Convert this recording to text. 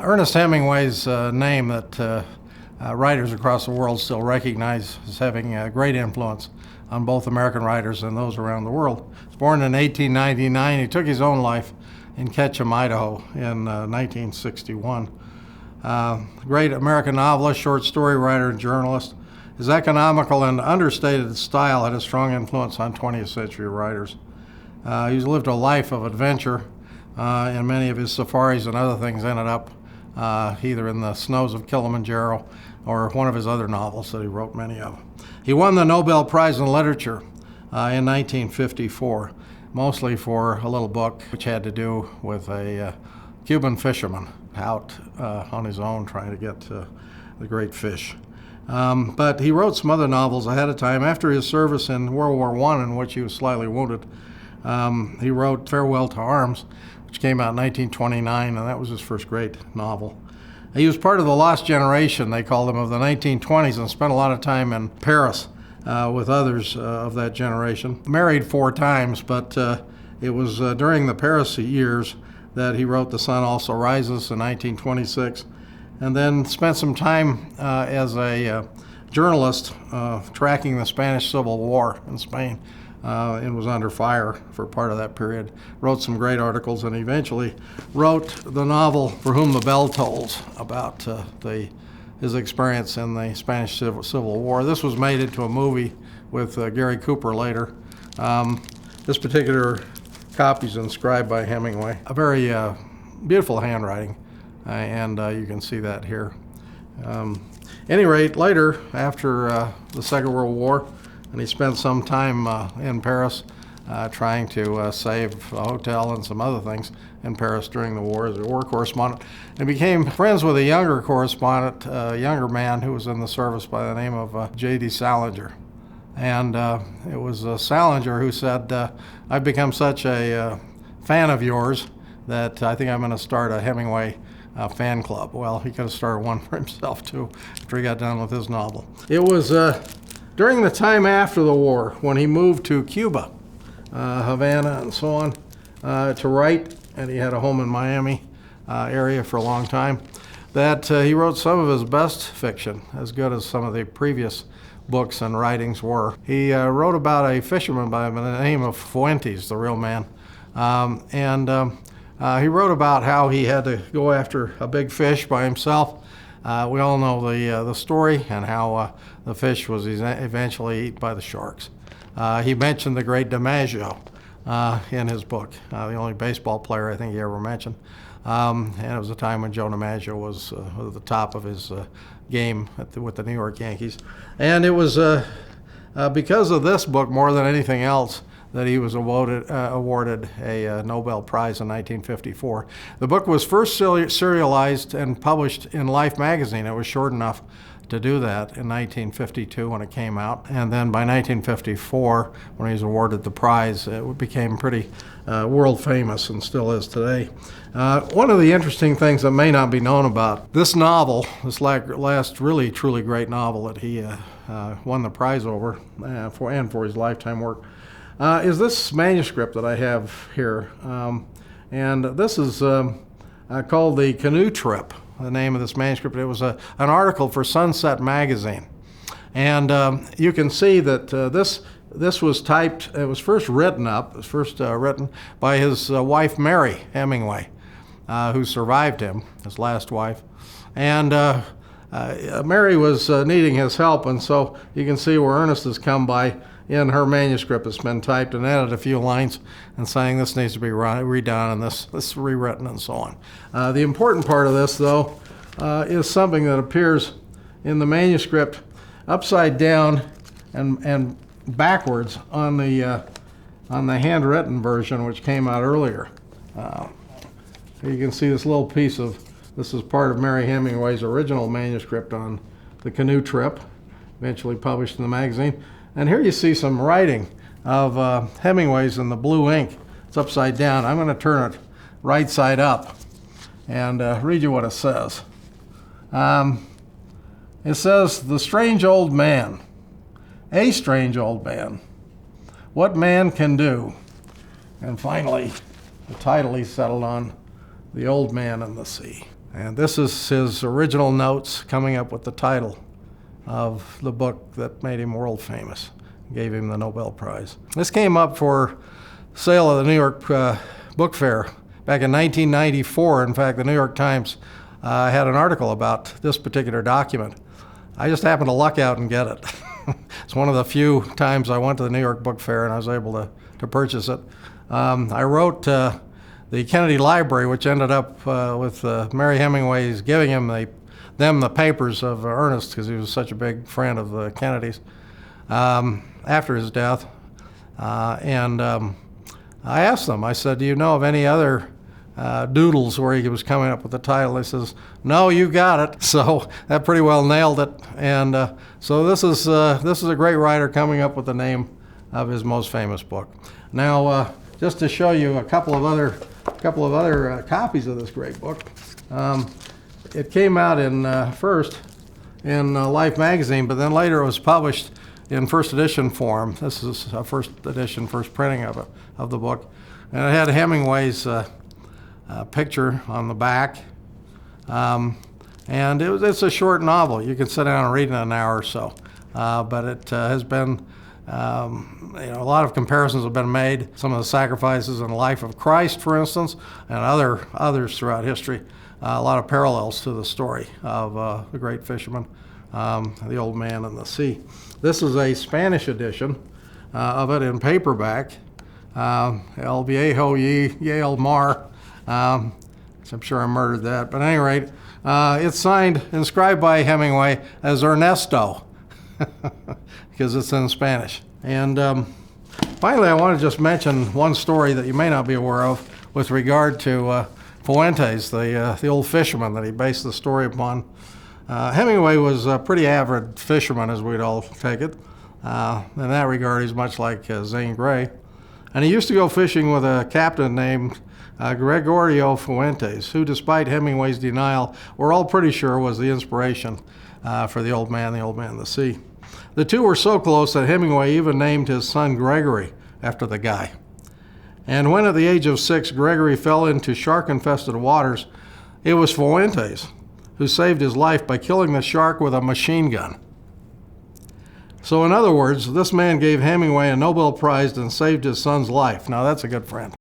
Ernest Hemingway's name that writers across the world still recognize as having a great influence on both American writers and those around the world. He was born in 1899. He took his own life in Ketchum, Idaho in 1961. Great American novelist, short story writer, and journalist. His economical and understated style had a strong influence on 20th century writers. He's lived a life of adventure, and many of his safaris and other things ended up either in the snows of Kilimanjaro or one of his other novels that he wrote many of. He won the Nobel Prize in Literature in 1954, mostly for a little book which had to do with a Cuban fisherman out on his own trying to get the great fish. But he wrote some other novels ahead of time. After his service in World War I, in which he was slightly wounded, he wrote Farewell to Arms, which came out in 1929, and that was his first great novel. He was part of the lost generation, they called him, of the 1920s, and spent a lot of time in Paris with others of that generation. Married 4 times, but it was during the Paris years that he wrote The Sun Also Rises in 1926, and then spent some time as a journalist tracking the Spanish Civil War in Spain. And was under fire for part of that period. Wrote some great articles and eventually wrote the novel For Whom the Bell Tolls about his experience in the Spanish Civil War. This was made into a movie with Gary Cooper later. This particular copy is inscribed by Hemingway. A very beautiful handwriting, and you can see that here. At any rate, later, after the Second World War, and he spent some time in Paris trying to save a hotel and some other things in Paris during the war as a war correspondent, and became friends with a younger correspondent, a younger man who was in the service by the name of J.D. Salinger. And it was Salinger who said, I've become such a fan of yours that I think I'm going to start a Hemingway fan club. Well, he could have started one for himself too after he got done with his novel. It was during the time after the war, when he moved to Cuba, Havana and so on, to write, and he had a home in Miami area for a long time, that he wrote some of his best fiction, as good as some of the previous books and writings were. He wrote about a fisherman by the name of Fuentes, the real man, and he wrote about how he had to go after a big fish by himself. We all know the story and how the fish was eventually eaten by the sharks. He mentioned the great DiMaggio in his book, the only baseball player I think he ever mentioned. And it was a time when Joe DiMaggio was at the top of his game with the New York Yankees. And it was because of this book, more than anything else, that he was awarded a Nobel Prize in 1954. The book was first serialized and published in Life magazine. It was short enough to do that in 1952 when it came out. And then by 1954, when he was awarded the prize, it became pretty world famous and still is today. One of the interesting things that may not be known about this novel, this last really truly great novel that he won the prize over for his lifetime work, is this manuscript that I have here. And this is called the Canoe Trip, the name of this manuscript. It was an article for Sunset magazine. And you can see that this was typed, it was first written by his wife Mary Hemingway, who survived him, his last wife. And Mary was needing his help, and so you can see where Ernest has come by in her manuscript. It's been typed and added a few lines and saying this needs to be redone and this rewritten and so on. The important part of this, though, is something that appears in the manuscript upside down and backwards on the handwritten version, which came out earlier. You can see this little piece of, this is part of Mary Hemingway's original manuscript on the Canoe Trip, eventually published in the magazine. And here you see some writing of Hemingway's in the blue ink. It's upside down. I'm going to turn it right side up and read you what it says. It says, "The strange old man, a strange old man, what man can do?" And finally, the title he settled on, "The Old Man and the Sea." And this is his original notes coming up with the title of the book that made him world famous, gave him the Nobel Prize. This came up for sale at the New York Book Fair back in 1994. In fact, the New York Times had an article about this particular document. I just happened to luck out and get it. It's one of the few times I went to the New York Book Fair and I was able to purchase it. I wrote the Kennedy Library, which ended up with Mary Hemingway's giving him them the papers of Ernest, because he was such a big friend of the Kennedys, after his death. And I asked them, I said, do you know of any other doodles where he was coming up with the title? He says, no, you got it. So that pretty well nailed it. And so this is a great writer coming up with the name of his most famous book. Now, just to show you a couple of other copies of this great book. It came out first in Life magazine, but then later it was published in first edition form. This is a first edition, first printing of the book. And it had Hemingway's picture on the back. And it's a short novel. You can sit down and read it in an hour or so. But it has been, a lot of comparisons have been made. Some of the sacrifices in the life of Christ, for instance, and others throughout history. A lot of parallels to the story of the great fisherman, the old man and the sea. This is a Spanish edition of it in paperback. El Viejo Yale Mar. I'm sure I murdered that, but at any rate, it's inscribed by Hemingway as Ernesto, because it's in Spanish. And finally, I want to just mention one story that you may not be aware of with regard to Fuentes, the old fisherman that he based the story upon. Hemingway was a pretty avid fisherman, as we'd all take it. In that regard, he's much like Zane Grey. And he used to go fishing with a captain named Gregorio Fuentes, who, despite Hemingway's denial, we're all pretty sure was the inspiration for the old man and the sea. The two were so close that Hemingway even named his son Gregory after the guy. And when at the age of 6, Gregory fell into shark-infested waters, it was Fuentes who saved his life by killing the shark with a machine gun. So in other words, this man gave Hemingway a Nobel Prize and saved his son's life. Now that's a good friend.